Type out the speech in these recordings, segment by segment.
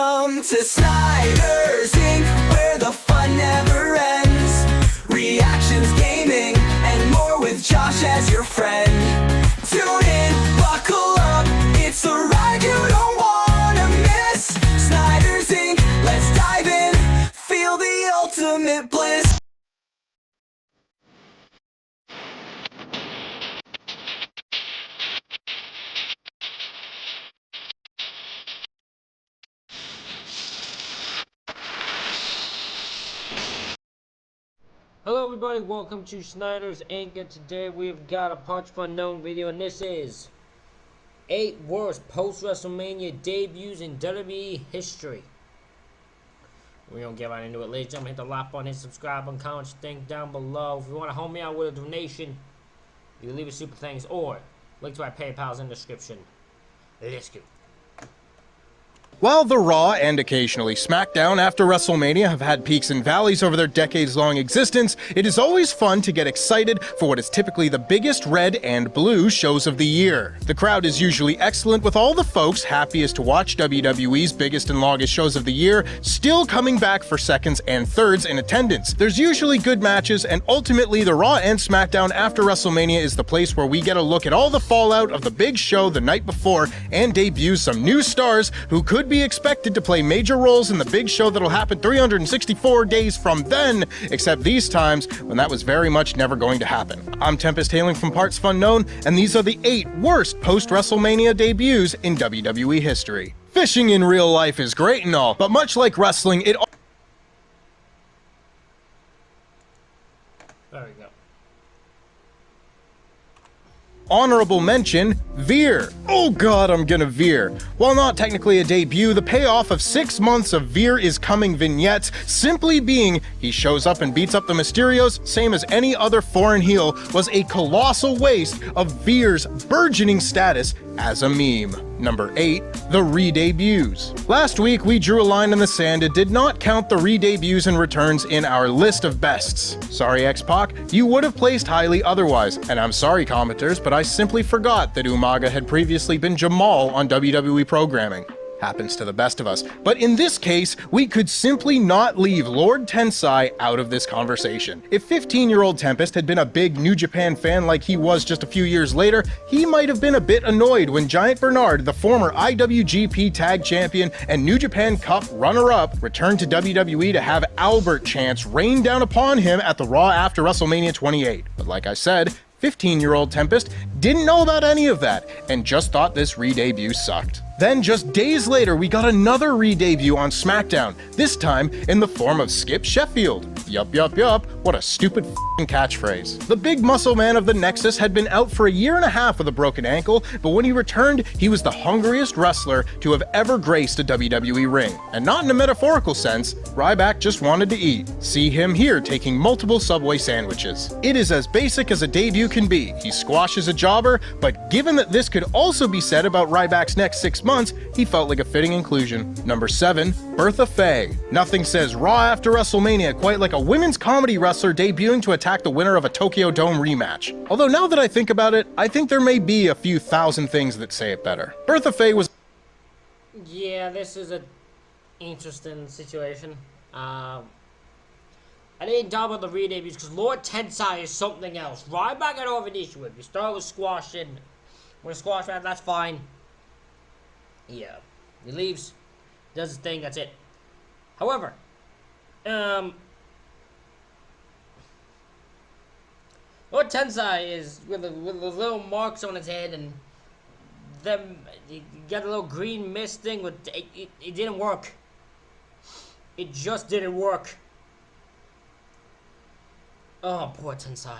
Welcome to Snyder's Inc., where the fun never ends. Reactions, gaming, and more with Josh as your friend. Tune in, buckle up, it's a ride you don't wanna miss. Snyder's Inc., let's dive in, feel the ultimate bliss. Hello everybody, welcome to Snyder's Inc. And today we've got a Punch for Unknown video, and this is 8 worst post WrestleMania debuts in WWE history. We're gonna get right into it. Ladies and gentlemen, hit the like button, hit subscribe button, comment your thing down below. If you want to help me out with a donation, you can leave a super thanks or link to my PayPal's in the description. Let's go. While the Raw and occasionally SmackDown after WrestleMania have had peaks and valleys over their decades-long existence, it is always fun to get excited for what is typically the biggest red and blue shows of the year. The crowd is usually excellent, with all the folks happiest to watch WWE's biggest and longest shows of the year still coming back for seconds and thirds in attendance. There's usually good matches, and ultimately the Raw and SmackDown after WrestleMania is the place where we get a look at all the fallout of the big show the night before and debut some new stars who could be expected to play major roles in the big show that'll happen 364 days from then, except these times when that was very much never going to happen. I'm Tempest, hailing from Parts Fun Known, and these are the 8 worst post-WrestleMania debuts in WWE history. Fishing in real life is great and all, but much like wrestling, it There we go. Honorable mention, Veer. Oh god, I'm gonna veer. While not technically a debut, the payoff of 6 months of Veer is coming vignettes simply being he shows up and beats up the Mysterios, same as any other foreign heel, was a colossal waste of Veer's burgeoning status as a meme. Number 8, the re-debuts. Last week we drew a line in the sand and did not count the re-debuts and returns in our list of bests. Sorry X-Pac, you would have placed highly otherwise, and I'm sorry commenters, but I simply forgot that Umaga had previously been Jamal on WWE programming. Happens to the best of us. But in this case, we could simply not leave Lord Tensai out of this conversation. If 15-year-old Tempest had been a big New Japan fan like he was just a few years later, he might have been a bit annoyed when Giant Bernard, the former IWGP Tag Champion and New Japan Cup runner-up, returned to WWE to have Albert chants rain down upon him at the Raw after WrestleMania 28. But like I said, 15-year-old Tempest didn't know about any of that and just thought this re-debut sucked. Then just days later, we got another re-debut on SmackDown, this time in the form of Skip Sheffield. Yup, yup, yup, what a stupid f***ing catchphrase. The big muscle man of the Nexus had been out for a year and a half with a broken ankle, but when he returned, he was the hungriest wrestler to have ever graced a WWE ring. And not in a metaphorical sense, Ryback just wanted to eat. See him here taking multiple Subway sandwiches. It is as basic as a debut can be. He squashes a jobber, but given that this could also be said about Ryback's next 6 months, he felt like a fitting inclusion. Number 7, Bertha Faye. Nothing says Raw after WrestleMania quite like a women's comedy wrestler debuting to attack the winner of a Tokyo Dome rematch. Although now that I think about it, I think there may be a few thousand things that say it better. Bertha Faye was... Yeah, this is an interesting situation. I didn't talk about the re-debuts because Lord Tensai is something else. Ryback I don't have an issue with. We start with squashing. We're a squash man, that's fine. Yeah. He leaves, does his thing, that's it. However, Lord Tensai is with the little marks on his head, and them he got a little green mist thing with it didn't work. It just didn't work. Oh, poor Tensai.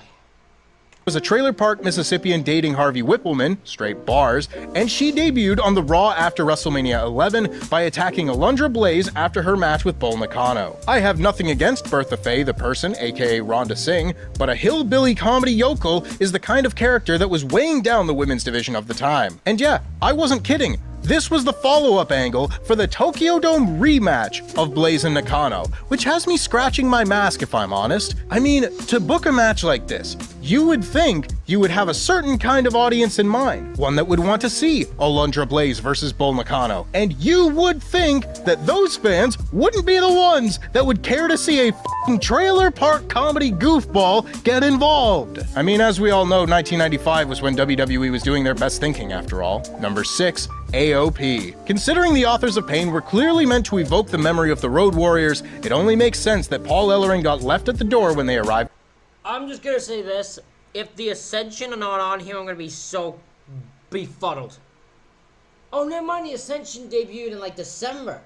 Was a trailer park Mississippian dating Harvey Whippleman, straight bars, and she debuted on the Raw after WrestleMania 11 by attacking Alundra Blaze after her match with Bull Nakano. I have nothing against Bertha Faye, the person, aka Rhonda Singh, but a hillbilly comedy yokel is the kind of character that was weighing down the women's division of the time. And yeah, I wasn't kidding. This was the follow-up angle for the Tokyo Dome rematch of Blaze and Nakano, which has me scratching my mask if I'm honest. I mean, to book a match like this, you would think you would have a certain kind of audience in mind, one that would want to see Alundra Blaze versus Bull Nakano. And you would think that those fans wouldn't be the ones that would care to see a f***ing trailer park comedy goofball get involved. I mean, as we all know, 1995 was when WWE was doing their best thinking after all. Number 6. AOP. Considering the authors of Pain were clearly meant to evoke the memory of the Road Warriors, it only makes sense that Paul Ellering got left at the door when they arrived. I'm just gonna say this. If the Ascension are not on here, I'm gonna be so befuddled. Oh, never mind, the Ascension debuted in like December.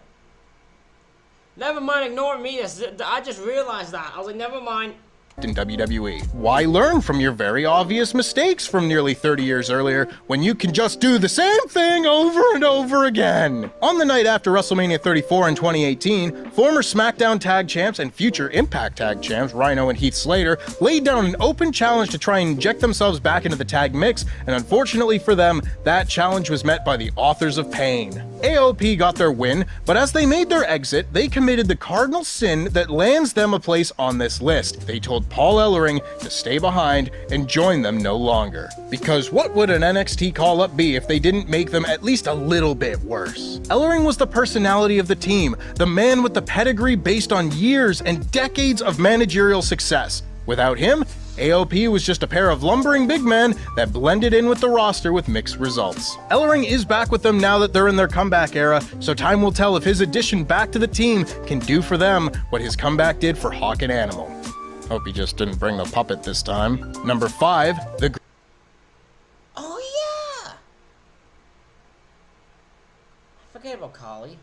Never mind, ignore me. I just realized that. I was like, never mind. In WWE. Why learn from your very obvious mistakes from nearly 30 years earlier when you can just do the same thing over and over again? On the night after WrestleMania 34 in 2018, former SmackDown Tag Champs and future Impact Tag Champs Rhino and Heath Slater laid down an open challenge to try and inject themselves back into the tag mix, and unfortunately for them, that challenge was met by the authors of Pain. AOP got their win, but as they made their exit, they committed the cardinal sin that lands them a place on this list. They told Paul Ellering to stay behind and join them no longer. Because what would an NXT call-up be if they didn't make them at least a little bit worse? Ellering was the personality of the team, the man with the pedigree based on years and decades of managerial success. Without him, AOP was just a pair of lumbering big men that blended in with the roster with mixed results. Ellering is back with them now that they're in their comeback era, so time will tell if his addition back to the team can do for them what his comeback did for Hawk and Animal. Hope he just didn't bring the puppet this time. Number 5, the... Oh yeah! I forget about Kali.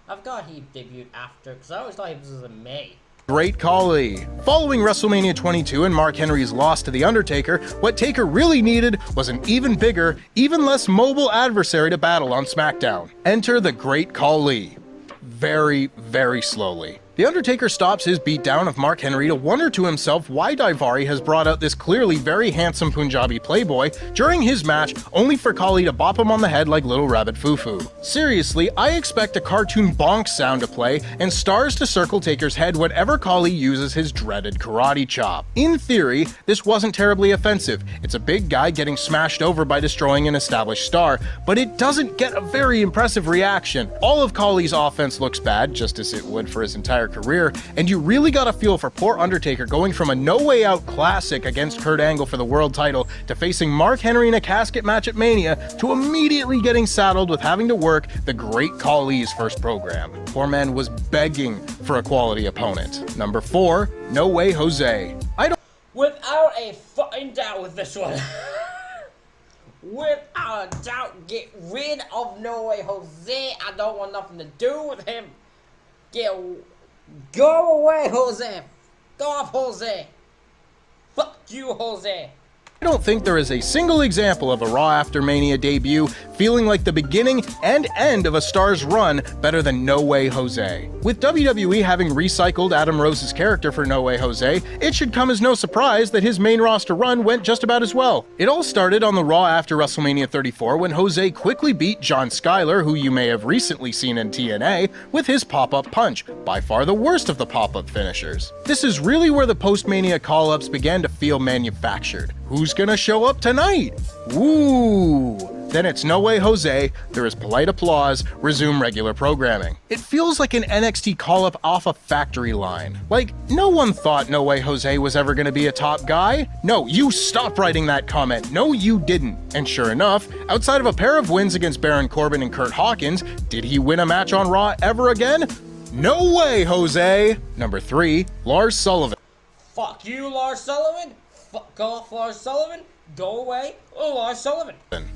I forgot he debuted after, because I always thought he was in May. Great Khali. Following WrestleMania 22 and Mark Henry's loss to The Undertaker, what Taker really needed was an even bigger, even less mobile adversary to battle on SmackDown. Enter the Great Khali. Very, very slowly. The Undertaker stops his beatdown of Mark Henry to wonder to himself why Daivari has brought out this clearly very handsome Punjabi playboy during his match, only for Khali to bop him on the head like Little Rabbit Foo-Foo. Seriously, I expect a cartoon bonk sound to play and stars to circle Taker's head whenever Khali uses his dreaded karate chop. In theory, this wasn't terribly offensive. It's a big guy getting smashed over by destroying an established star, but it doesn't get a very impressive reaction. All of Khali's offense looks bad, just as it would for his entire career, and you really got a feel for poor Undertaker going from a No Way Out classic against Kurt Angle for the world title to facing Mark Henry in a casket match at Mania to immediately getting saddled with having to work the Great Khali's first program. Poor man was begging for a quality opponent. Number 4, No Way Jose. Without a fucking doubt with this one. Without a doubt, get rid of No Way Jose. I don't want nothing to do with him. Go away, Jose. Go off, Jose. Fuck you, Jose. I don't think there is a single example of a Raw After Mania debut feeling like the beginning and end of a star's run better than No Way Jose. With WWE having recycled Adam Rose's character for No Way Jose, it should come as no surprise that his main roster run went just about as well. It all started on the Raw after WrestleMania 34 when Jose quickly beat John Skyler, who you may have recently seen in TNA, with his pop-up punch, by far the worst of the pop-up finishers. This is really where the post-Mania call-ups began to feel manufactured. Who's gonna show up tonight? Ooh. Then it's No Way Jose, there is polite applause, resume regular programming. It feels like an NXT call-up off a factory line. Like, no one thought No Way Jose was ever gonna be a top guy. No, you stop writing that comment. No, you didn't. And sure enough, outside of a pair of wins against Baron Corbin and Curt Hawkins, did he win a match on Raw ever again? No way, Jose! Number 3, Lars Sullivan. Fuck you, Lars Sullivan. Fuck off, Lars Sullivan. Go away, Lars Sullivan.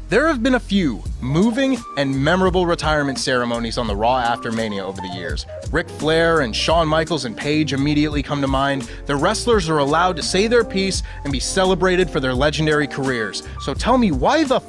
There have been a few moving and memorable retirement ceremonies on the Raw After Mania over the years. Ric Flair and Shawn Michaels and Paige immediately come to mind. The wrestlers are allowed to say their piece and be celebrated for their legendary careers. So tell me, why the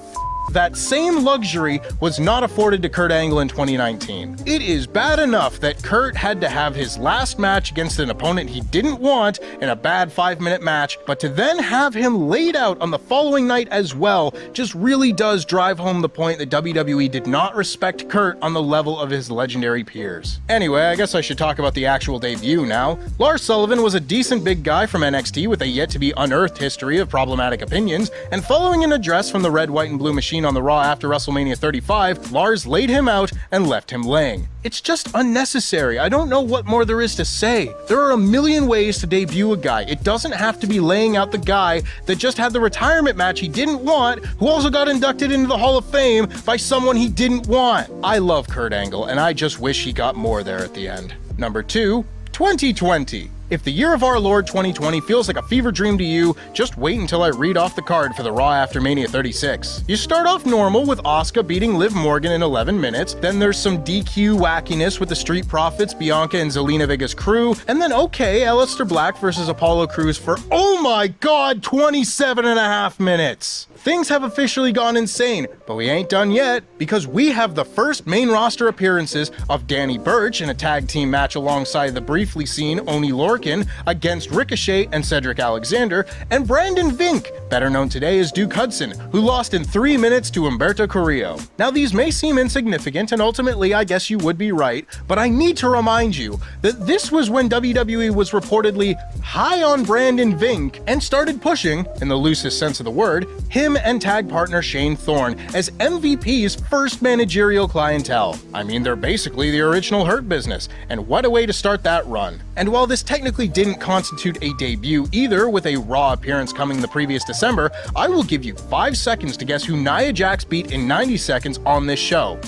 That same luxury was not afforded to Kurt Angle in 2019. It is bad enough that Kurt had to have his last match against an opponent he didn't want in a bad 5-minute match, but to then have him laid out on the following night as well just really does drive home the point that WWE did not respect Kurt on the level of his legendary peers. Anyway, I guess I should talk about the actual debut now. Lars Sullivan was a decent big guy from NXT with a yet-to-be-unearthed history of problematic opinions, and following an address from the Red, White, and Blue Machine on the Raw after WrestleMania 35, Lars laid him out and left him laying. It's just unnecessary. I don't know what more there is to say. There are a million ways to debut a guy. It doesn't have to be laying out the guy that just had the retirement match he didn't want, who also got inducted into the Hall of Fame by someone he didn't want. I love Kurt Angle, and I just wish he got more there at the end. Number 2, 2020. If the year of our Lord 2020 feels like a fever dream to you, just wait until I read off the card for the Raw after Mania 36. You start off normal with Asuka beating Liv Morgan in 11 minutes, then there's some DQ wackiness with the Street Profits, Bianca and Zelina Vega's crew, and then okay, Aleister Black versus Apollo Crews for, oh my god, 27.5 minutes. Things have officially gone insane, but we ain't done yet, because we have the first main roster appearances of Danny Burch in a tag team match alongside the briefly seen Oney Lorcan against Ricochet and Cedric Alexander, and Brandon Vink, better known today as Duke Hudson, who lost in 3 minutes to Humberto Carrillo. Now these may seem insignificant, and ultimately I guess you would be right, but I need to remind you that this was when WWE was reportedly high on Brandon Vink and started pushing, in the loosest sense of the word, him and tag partner Shane Thorne as MVP's first managerial clientele. I mean, they're basically the original Hurt Business, and what a way to start that run. And while this technically didn't constitute a debut either, with a Raw appearance coming the previous December, I will give you 5 seconds to guess who Nia Jax beat in 90 seconds on this show.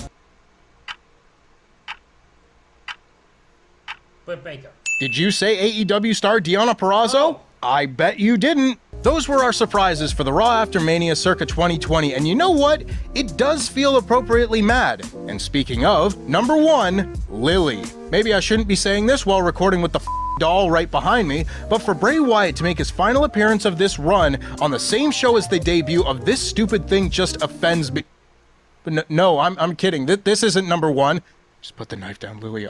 Britt Baker. Did you say AEW star Deonna Purrazzo? Oh. I bet you didn't. Those were our surprises for the Raw after Mania circa 2020, and you know what? It does feel appropriately mad. And speaking of, number 1, Lily. Maybe I shouldn't be saying this while recording with the doll right behind me, but for Bray Wyatt to make his final appearance of this run on the same show as the debut of this stupid thing just offends me. But no, I'm kidding. This isn't number 1. Just put the knife down, Lily.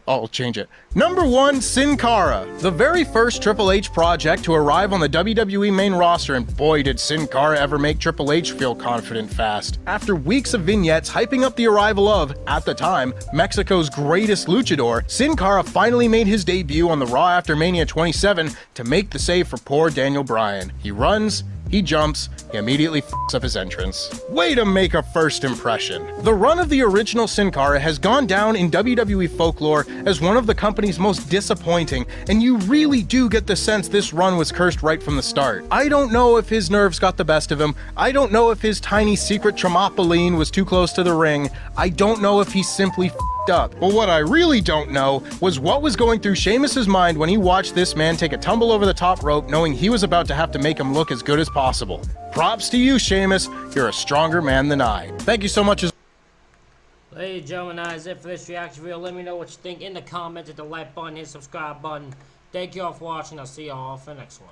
I'll change it. Number 1, Sin Cara. The very first Triple H project to arrive on the WWE main roster, and boy did Sin Cara ever make Triple H feel confident fast. After weeks of vignettes hyping up the arrival of, at the time, Mexico's greatest luchador, Sin Cara finally made his debut on the Raw after Mania 27 to make the save for poor Daniel Bryan. He runs, he jumps, he immediately f***s up his entrance. Way to make a first impression. The run of the original Sin Cara has gone down in WWE folklore as one of the company's most disappointing, and you really do get the sense this run was cursed right from the start. I don't know if his nerves got the best of him, I don't know if his tiny secret trampoline was too close to the ring, I don't know if he simply f***ed up. But what I really don't know was what was going through Sheamus's mind when he watched this man take a tumble over the top rope knowing he was about to have to make him look as good as possible. Props to you, Sheamus. You're a stronger man than I. Thank you so much. Ladies and gentlemen, that is it for this reaction video. Let me know what you think in the comments, hit the like button, hit the subscribe button. Thank you all for watching. I'll see you all for the next one.